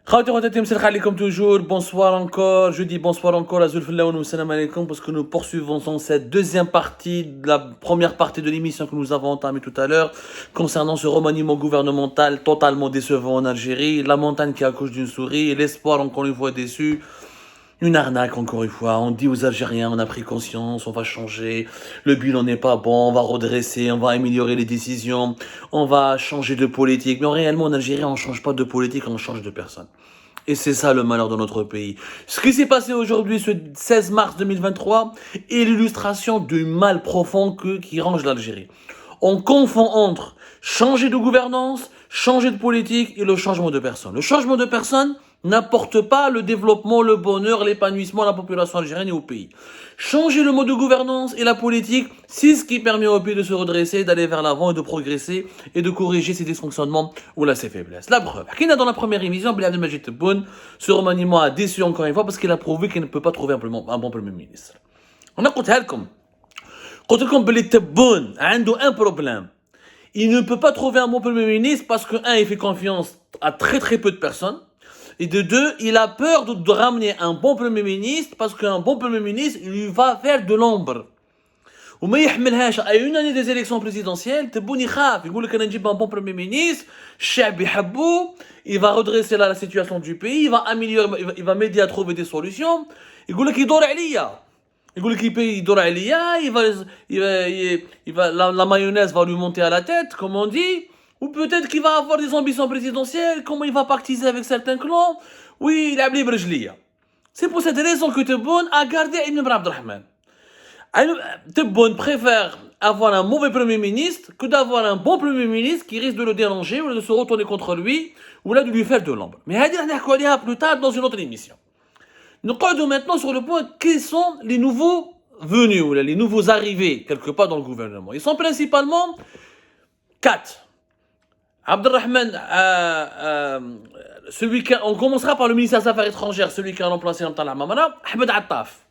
Comme toujours, bonsoir encore. Je dis bonsoir encore à Zulfillaoun salam alaikum parce que nous poursuivons dans cette deuxième partie, de la première partie de l'émission que nous avons entamée tout à l'heure, concernant ce remaniement gouvernemental totalement décevant en Algérie, la montagne qui accouche d'une souris et l'espoir encore une fois déçu. Une arnaque encore une fois, on dit aux Algériens, on a pris conscience, on va changer, le bilan n'est pas bon, on va redresser, on va améliorer les décisions, on va changer de politique. Mais réellement en Algérie, on ne change pas de politique, on change de personne. Et c'est ça le malheur de notre pays. Ce qui s'est passé aujourd'hui, ce 16 mars 2023, est l'illustration du mal profond qui ronge l'Algérie. On confond entre changer de gouvernance, changer de politique et le changement de personne. Le changement de personne n'apporte pas le développement, le bonheur, l'épanouissement à la population algérienne et au pays. Changer le mode de gouvernance et la politique, c'est ce qui permet au pays de se redresser, d'aller vers l'avant et de progresser et de corriger ses dysfonctionnements ou ses faiblesses. La preuve, dans la première émission, Blay Abdelmajid Tebboune, ce remaniement a déçu encore une fois parce qu'il a prouvé qu'il ne peut pas trouver un bon Premier ministre. On a قلت لكم بلي تبون عنده un problème. Il ne peut pas trouver un bon Premier ministre parce que, un, il fait confiance à très peu de personnes. Et de deux, il a peur de ramener un bon Premier ministre parce qu'un bon Premier ministre, il lui va faire de l'ombre. وما يحملهاش à une année des élections présidentielles, تبون يخاف يقول لك انا نجيب un bon Premier ministre, الشعب يحبه, il va redresser la situation du pays, il va améliorer, il va m'aider à trouver des solutions. يقول لك يدور عليا. يقول لك يدور عليا, la mayonnaise va lui monter à la tête, comme on dit. Ou peut-être qu'il va avoir des ambitions présidentielles, comment il va pactiser avec certains clans. Oui, il a blé brejlia. C'est pour cette raison que Tebboune a gardé Ibn Abdelrahman. Tebboune préfère avoir un mauvais Premier ministre que d'avoir un bon Premier ministre qui risque de le déranger ou de se retourner contre lui ou là de lui faire de l'ombre. Mais on va plus tard dans une autre émission. Nous parlons maintenant sur le point quels sont les nouveaux venus ou les nouveaux arrivés quelque part dans le gouvernement. Ils sont principalement 4. Abdelrahman, on commencera par le ministre des Affaires étrangères, celui qui a remplacé Namtal Mamara, Ahmed Attaf,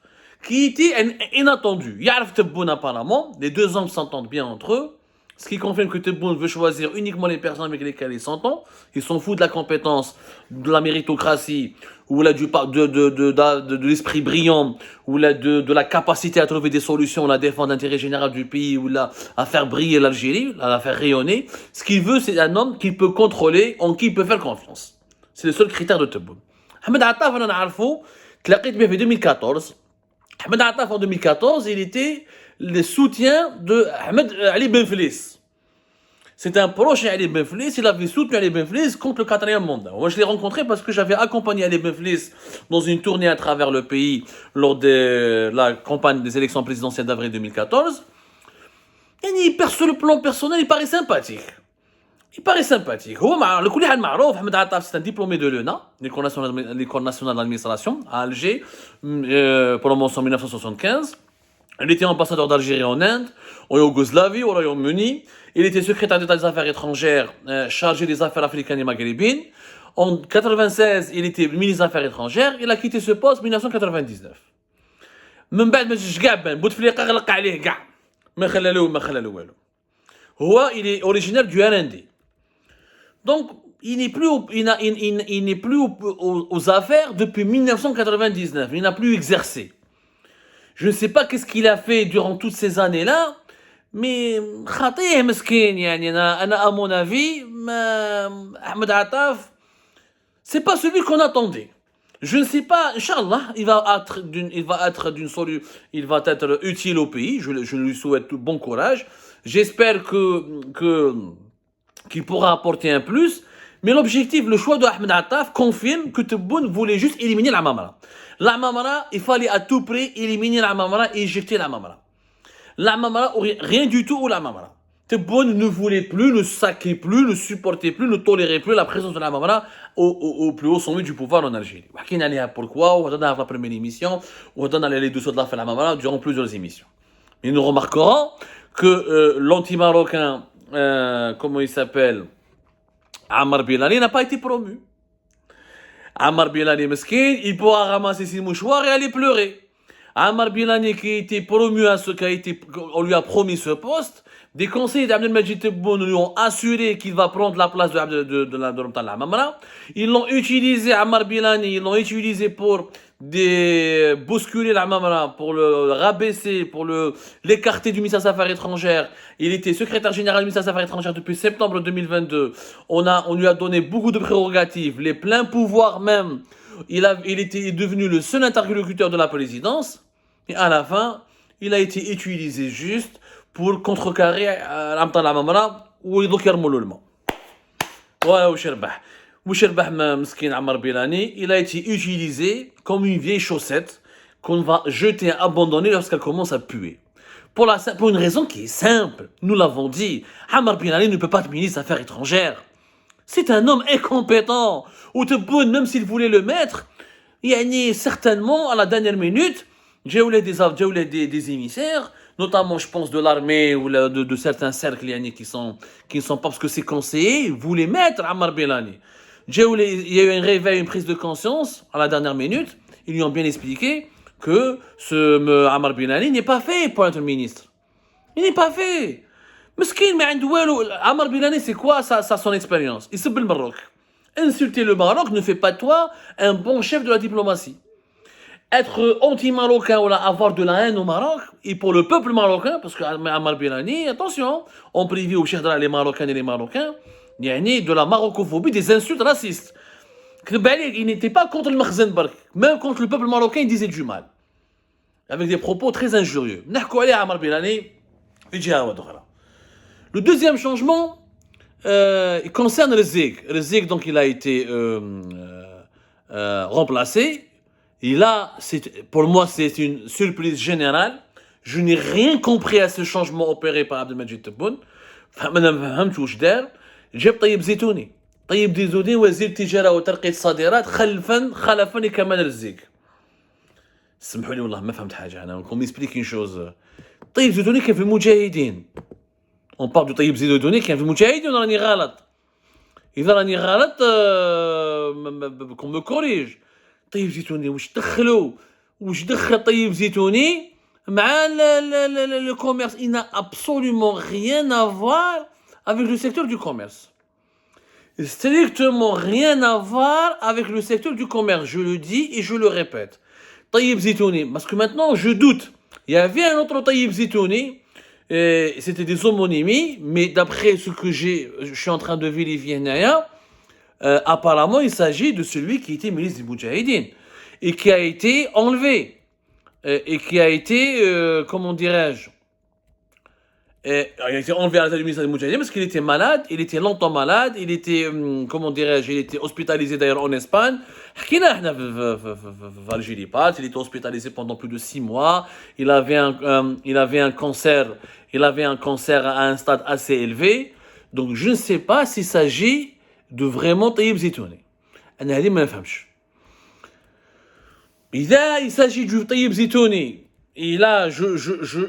qui était inattendu. Yarf Tebboune apparemment, les deux hommes s'entendent bien entre eux, ce qui confirme que Tebboune veut choisir uniquement les personnes avec lesquelles il s'entend. Ils s'en foutent de la compétence, de la méritocratie, ou là de l'esprit brillant, ou là de la capacité à trouver des solutions, à défendre l'intérêt général du pays, ou là à faire briller l'Algérie, à la faire rayonner. Ce qu'il veut, c'est un homme qu'il peut contrôler, en qui il peut faire confiance. C'est le seul critère de Tebboune. Ahmed Attaf, on en a عرفو, تلاقيت به في 2014. Ahmed Attaf, en 2014, il était le soutien de Ahmed Ali Ben Fliss. C'était un proche Ali Ben Fliss, il avait soutenu Ali Ben Fliss contre le 4e mandat. Moi, je l'ai rencontré parce que j'avais accompagné Ali Ben Fliss dans une tournée à travers le pays lors de la campagne des élections présidentielles d'avril 2014. Et sur le plan personnel, il paraît sympathique. Le Koulihan Marouf, Ahmed Attaf, c'est un diplômé de l'ENA, l'École nationale d'administration, à Alger, promotion en 1975. Il était ambassadeur d'Algérie en Inde, en Yougoslavie, au Royaume-Uni. Il était secrétaire d'État des Affaires étrangères, chargé des Affaires africaines et maghrébines. En 1996, il était ministre des Affaires étrangères. Il a quitté ce poste en 1999. من بعد ما جاش كاع بان بوتفليقه غلق عليه كاع ما خلى والو. Il est originaire du RND. Donc, il n'est plus, aux affaires depuis 1999. Il n'a plus exercé. Je ne sais pas qu'est-ce qu'il a fait durant toutes ces années-là, mais خطيه مسكين يعني à mon avis, Ahmed Attaf, c'est pas celui qu'on attendait. Je ne sais pas, Inch'Allah, il va être utile au pays. Je lui souhaite tout bon courage. J'espère qu'il pourra apporter un plus. Mais l'objectif, le choix de Ahmed Attaf confirme que Tebboune voulait juste éliminer la Mamara. La Mamara, il fallait à tout prix éliminer la Mamara et éjecter la Mamara. La Mamara, rien du tout ou la Mamara. Tebboune ne voulait plus, ne saquait plus, ne supportait plus, ne tolérait plus la présence de la Mamara au plus haut sommet du pouvoir en Algérie. Pourquoi? On va donner la première émission, on va donner les dessous de la Mamara durant plusieurs émissions. Et nous remarquerons que l'anti-marocain, comment il s'appelle, Ammar Bilali n'a pas été promu. Ammar Bilali, mesquin, il pourra ramasser ses mouchoirs et aller pleurer. Ammar Bilali qui a été promu on lui a promis ce poste, Des conseillers d'Abdelmajid Tebboune lui ont assuré qu'il va prendre la place de Ramtan Lamamra. Ils l'ont utilisé, Ammar Bilani, ils l'ont utilisé pour bousculer l'Amamra, pour le rabaisser, pour l'écarter du ministère des Affaires étrangères. Il était secrétaire général du ministère des Affaires étrangères depuis septembre 2022. On lui a donné beaucoup de prérogatives, les pleins pouvoirs même. Il est devenu le seul interlocuteur de la présidence. Et à la fin, il a été utilisé juste pour contrecarrer Ramtan Lamamra ou يرموا له الماء. Voilà où Sherbah. Moucherbah Mskin Ammar Bilani, il a été utilisé comme une vieille chaussette qu'on va jeter, abandonner lorsqu'elle commence à puer. Pour une raison qui est simple, nous l'avons dit, Ammar Bilani ne peut pas être ministre des Affaires étrangères. C'est un homme incompétent. Ou Tebboune, même s'il voulait le mettre, il y a certainement, à la dernière minute, j'ai eu des émissaires, notamment je pense de l'armée ou de certains cercles qui sont pas, parce que ces conseillers voulaient mettre Ammar Bilani. Il y a eu un réveil, une prise de conscience à la dernière minute. Ils lui ont bien expliqué que ce Ammar Bilani n'est pas fait pour être ministre. Il n'est pas fait. Meskin, mais Ammar Bilani, c'est quoi son expérience? Il s'appelle le Maroc. Insulter le Maroc ne fait pas de toi un bon chef de la diplomatie. Être anti-marocain ou avoir de la haine au Maroc, et pour le peuple marocain, parce que Ammar Bilani, attention, on prévient au Cheikh les Marocains et les Marocains, il y a de la marocophobie, des insultes racistes. Il n'était pas contre le Makhzenberg, même contre le peuple marocain, il disait du mal. Avec des propos très injurieux. Le deuxième changement, il concerne le ZIG. Le ZIG, donc, il a été remplacé. Et là, pour moi, c'est une surprise générale. Je n'ai rien compris à ce changement opéré par Abdelmajid Tebboune. جاب طيب زيتوني وزير التجاره وترقيه الصادرات خلفا كمان الزيق. سمحوا لي والله ما فهمت حاجه انا نكون ميسبليك اون شوز. طيب زيتوني كان في المجاهدين. اون بار دو طيب زيتوني كان في المجاهدين ولا راني غلط؟ اذا راني غلط كون مو كوريج. طيب زيتوني واش دخل طيب زيتوني مع le commerce? Il n'a absolument rien à voir avec le secteur du commerce. Strictement rien à voir avec le secteur du commerce. Je le dis et je le répète. Taïb Zitouni, parce que maintenant je doute. Il y avait un autre Taïb Zitouni, c'était des homonymies, mais d'après ce que je suis en train de vérifier, apparemment il s'agit de celui qui était ministre du Moudjahidine et qui a été enlevé. Et qui a été, comment dirais-je, il a été enlevé à la tête du ministère des Moudjahidines parce qu'il était malade, il était longtemps malade, il était, comment dirais-je, il était hospitalisé d'ailleurs en Espagne. Il était hospitalisé pendant plus de 6 mois, il avait un cancer à un stade assez élevé, donc je ne sais pas s'il s'agit de vraiment Taïb Zitouni. Il s'agit du Taïb Zitouni. Et là,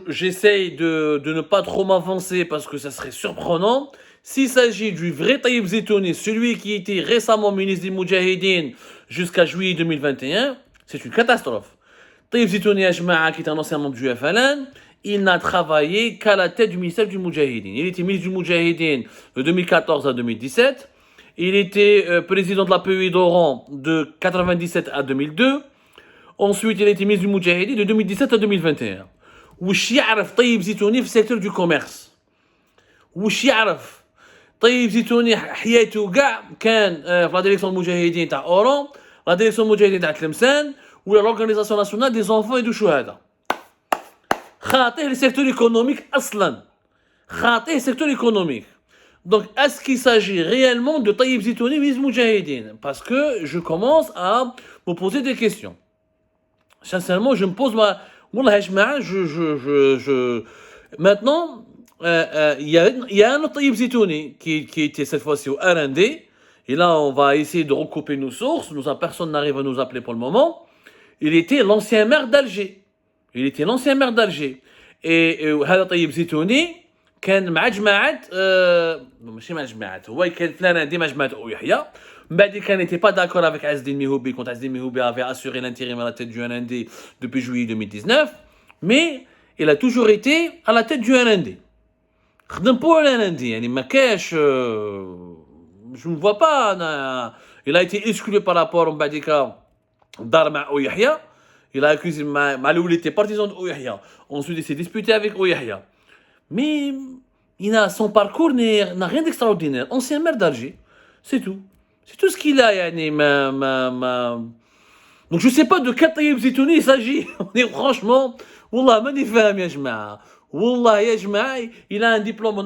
j'essaye de ne pas trop m'avancer parce que ça serait surprenant. S'il s'agit du vrai Taïb Zitouni, celui qui était récemment ministre des Moudjahidines jusqu'à juillet 2021, c'est une catastrophe. Taïb Zitouni Ajma'a, qui est un ancien membre du FLN, il n'a travaillé qu'à la tête du ministère du Moudjahidine. Il était ministre du Moudjahidine de 2014 à 2017. Il était président de la PEI d'Oran de 1997 à 2002. Ensuite, il a été ministre du Moudjahidi de 2017 à 2021. واش يعرف طيب زيتوني في السيكتور دو كوميرس؟ واش يعرف طيب زيتوني حياته كاع كان في لا ديريكسيون المجاهدين تاع اورون، لا ديريكسيون المجاهدين تاع تلمسان، ولا لورغانيزاسيون ناسيونال دي زونفون دو شهداء. خاطئ السيكتور ايكونوميك اصلا. خاطئ السيكتور ايكونوميك. Donc, est-ce qu'il s'agit réellement de Taïb Zitouni ministre Moudjahidine? Parce que je commence à me poser des questions. Sincèrement, je me pose maintenant, il y a un autre Taïb Zitouni qui était cette fois-ci au RND. Et là, on va essayer de recouper nos sources. Personne n'arrive à nous appeler pour le moment. Il était l'ancien maire d'Alger. Et Taïb Zitouni كان مع جماعة ماشي مع جماعة، هو كان في الRND مع جماعة يحيى. من بعد كان n'était pas d'accord avec Azedine Mihoubi quand Azedine Mihoubi avait assuré l'intérim à la tête du RND depuis juillet 2019, mais il a toujours été à la tête du RND. خدم pour lundi, يعني ما كاش je ne vois pas il a été exclu par rapport من بعد دار مع Ouyahia. Il a accusé مع الاول était partisan de Ouyahia. Ensuite il s'est disputé avec Ouyahia. Mais son parcours n'a rien d'extraordinaire. Ancien maire d'Alger, c'est tout. C'est tout ce qu'il a. Yani, Donc je ne sais pas de quel Taïeb Zitouni il s'agit. Franchement, Wallah, manifam ya jma'a. Wallah ya jma'a, il a un diplôme,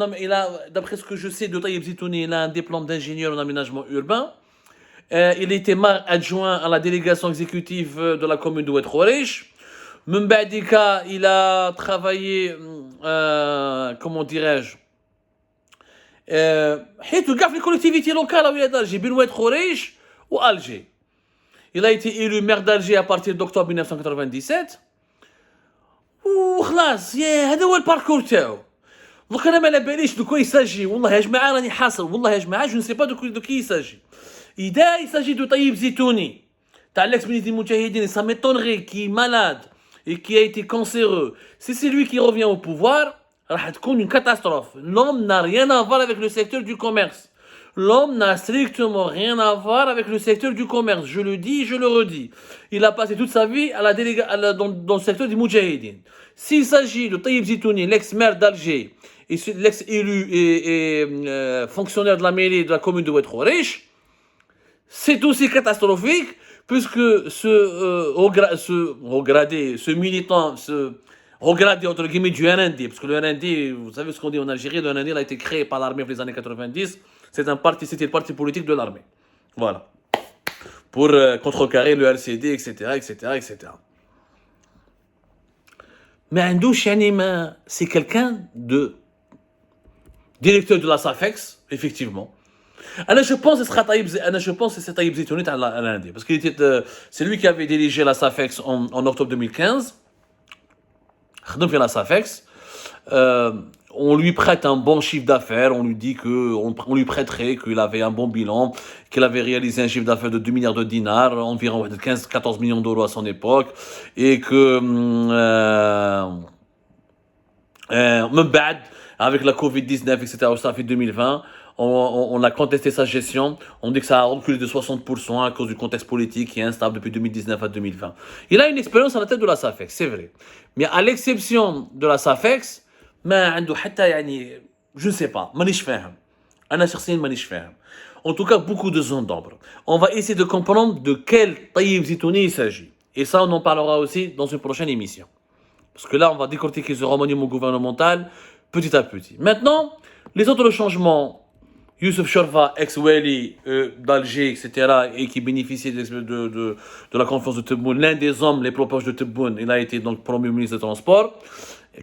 d'après ce que je sais de Taïeb Zitouni, il a un diplôme d'ingénieur en aménagement urbain. Il était maire adjoint à la délégation exécutive de la commune de Oued Khoureish. Mbadika, il a travaillé, comment dirais-je, حيث كاع في الكولectivité locale à Alger, بين Oued Khoureish ou Alger. Il a été élu maire d'Alger à partir d'octobre 1997. وخلاص هذا هو الباركور تاعو. دوك انا ما على باليش دو كوا يساجي. والله يا جماعه راني حاصل. والله يا جماعه جو نسي با دو كي يساجي. إذا يساجي دو طيب زيتوني تاع l'ex ministre des Moudjahidines, ça m'étonnerait qui est malade et qui a été cancéreux. Si c'est lui qui revient au pouvoir, راح تكون une catastrophe. L'homme n'a rien à voir avec le secteur du commerce. L'homme n'a strictement rien à voir avec le secteur du commerce. Je le dis, je le redis. Il a passé toute sa vie dans le secteur des Moudjahidines. S'il s'agit de Taïeb Zitouni, l'ex-maire d'Alger, et l'ex-élu et fonctionnaire de la mairie de la commune de Oued Khoureish, c'est aussi catastrophique, puisque ce militant, regradé entre guillemets du RND, parce que le RND, vous savez ce qu'on dit en Algérie, le RND a été créé par l'armée dans les années 90, c'était le parti politique de l'armée. Voilà. Pour contrecarrer le RCD, etc., etc., etc. Mais Andouche, c'est quelqu'un de directeur de la SAFEX, effectivement. Je pense que c'est Taïeb Zitouni à l'Inde, parce que c'est lui qui avait dirigé la SAFEX en octobre 2015. La SAFEX, on lui prête un bon chiffre d'affaires, on lui dit on lui prêterait qu'il avait un bon bilan, qu'il avait réalisé un chiffre d'affaires de 2 milliards de dinars, environ 15-14 millions d'euros à son époque, et que avec la Covid-19, etc., ça fait 2020, on a contesté sa gestion, on dit que ça a reculé de 60% à cause du contexte politique qui est instable depuis 2019 à 2020. Il a une expérience à la tête de la SAFEX, c'est vrai. Mais à l'exception de la SAFEX, je ne sais pas, en tout cas, beaucoup de zones d'ombre. On va essayer de comprendre de quel Taïeb Zitouni il s'agit. Et ça, on en parlera aussi dans une prochaine émission. Parce que là, on va décortiquer ce remaniement gouvernemental petit à petit. Maintenant, les autres changements, Youssef Chorfa, ex-Wali d'Alger, etc., et qui bénéficiait de la confiance de Tebboune, l'un des hommes les plus proches de Tebboune, il a été donc Premier ministre des Transports.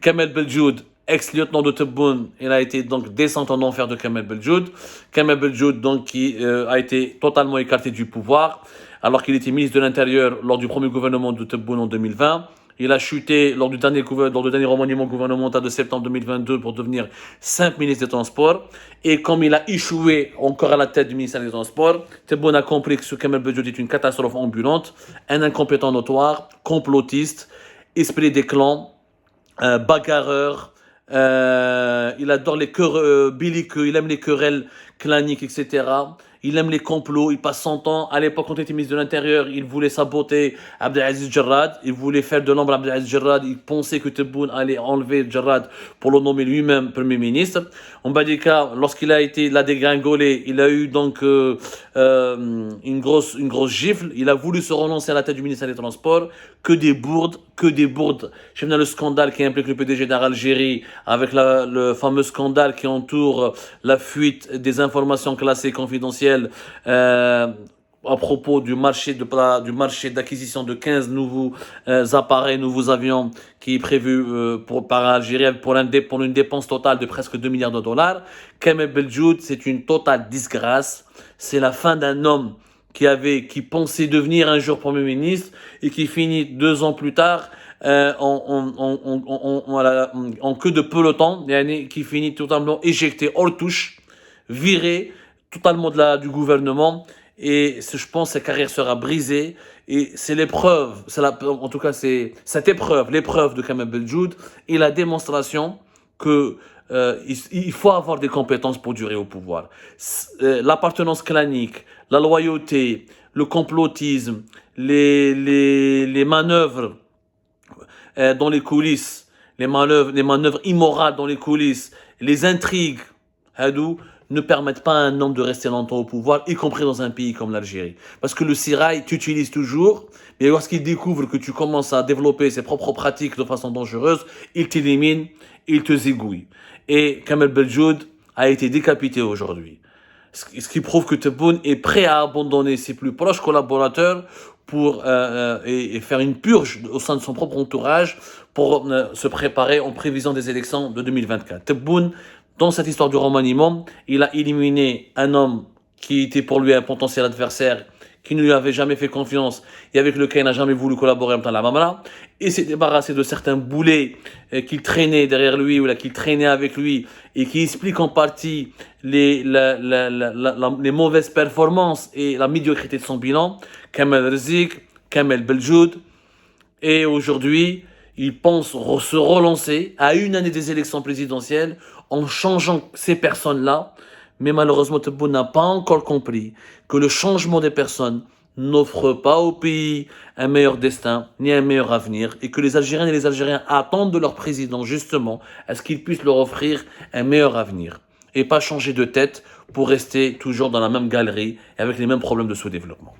Kamel Beljoud, ex-lieutenant de Tebboune, il a été donc descendant en enfer de Kamel Beljoud. Kamel Beljoud, donc, qui a été totalement écarté du pouvoir, alors qu'il était ministre de l'Intérieur lors du premier gouvernement de Tebboune en 2020. Il a chuté lors du dernier remaniement gouvernemental de septembre 2022 pour devenir simple ministre des Transports. Et comme il a échoué encore à la tête du ministère des Transports, Tebboune a compris que ce Kamel Beljoud est une catastrophe ambulante, un incompétent notoire, complotiste, esprit des clans, bagarreur. Il adore les belliqueux, il aime les querelles claniques, etc. Il aime les complots, il passe son temps. À l'époque, quand il était ministre de l'Intérieur, il voulait saboter Abdelaziz Jarrad. Il voulait faire de l'ombre à Abdelaziz Jarrad. Il pensait que Tebboune allait enlever Jarrad pour le nommer lui-même Premier ministre. En Badika, lorsqu'il a été la dégringolé, il a eu donc une grosse gifle. Il a voulu se renoncer à la tête du ministère des Transports. Que des bourdes. Je viens le scandale qui implique le PDG d'Air Algérie avec le fameux scandale qui entoure la fuite des informations classées confidentielles à propos du marché d'acquisition de 15 nouveaux appareils, nouveaux avions qui est prévu par Algérie pour une dépense totale de presque 2 milliards de dollars. Kamel Beljoud, c'est une totale disgrâce. C'est la fin d'un homme qui pensait devenir un jour Premier ministre et qui finit 2 ans plus tard en queue de peloton, qui finit totalement éjecté hors touche, viré totalement du gouvernement. Et je pense que sa carrière sera brisée. Et c'est l'épreuve, l'épreuve de Kamel Beljoud et la démonstration que il faut avoir des compétences pour durer au pouvoir. L'appartenance clanique, la loyauté, le complotisme, les manœuvres dans les coulisses, les manœuvres immorales dans les coulisses, les intrigues, hadou, ne permettent pas à un homme de rester longtemps au pouvoir, y compris dans un pays comme l'Algérie. Parce que le Sirail t'utilise toujours, mais lorsqu'il découvre que tu commences à développer ses propres pratiques de façon dangereuse, il t'élimine, il te zigouille. Et Kamel Beljoud a été décapité aujourd'hui. Ce qui prouve que Tebboune est prêt à abandonner ses plus proches collaborateurs pour et faire une purge au sein de son propre entourage pour se préparer en prévision des élections de 2024. Tebboune, dans cette histoire du remaniement, il a éliminé un homme qui était pour lui un potentiel adversaire, qui ne lui avait jamais fait confiance et avec lequel il n'a jamais voulu collaborer en même temps la Mamala. Il s'est débarrassé de certains boulets qu'il traînait derrière lui ou qu'il traînait avec lui et qui expliquent en partie les mauvaises performances et la médiocrité de son bilan. Kamel Rizk, Kamel Beljoud. Et aujourd'hui, il pense se relancer à une année des élections présidentielles en changeant ces personnes-là. Mais malheureusement, Tebboune n'a pas encore compris que le changement des personnes n'offre pas au pays un meilleur destin, ni un meilleur avenir, et que les Algériennes et les Algériens attendent de leur président, justement, à ce qu'il puisse leur offrir un meilleur avenir, et pas changer de tête pour rester toujours dans la même galerie et avec les mêmes problèmes de sous-développement.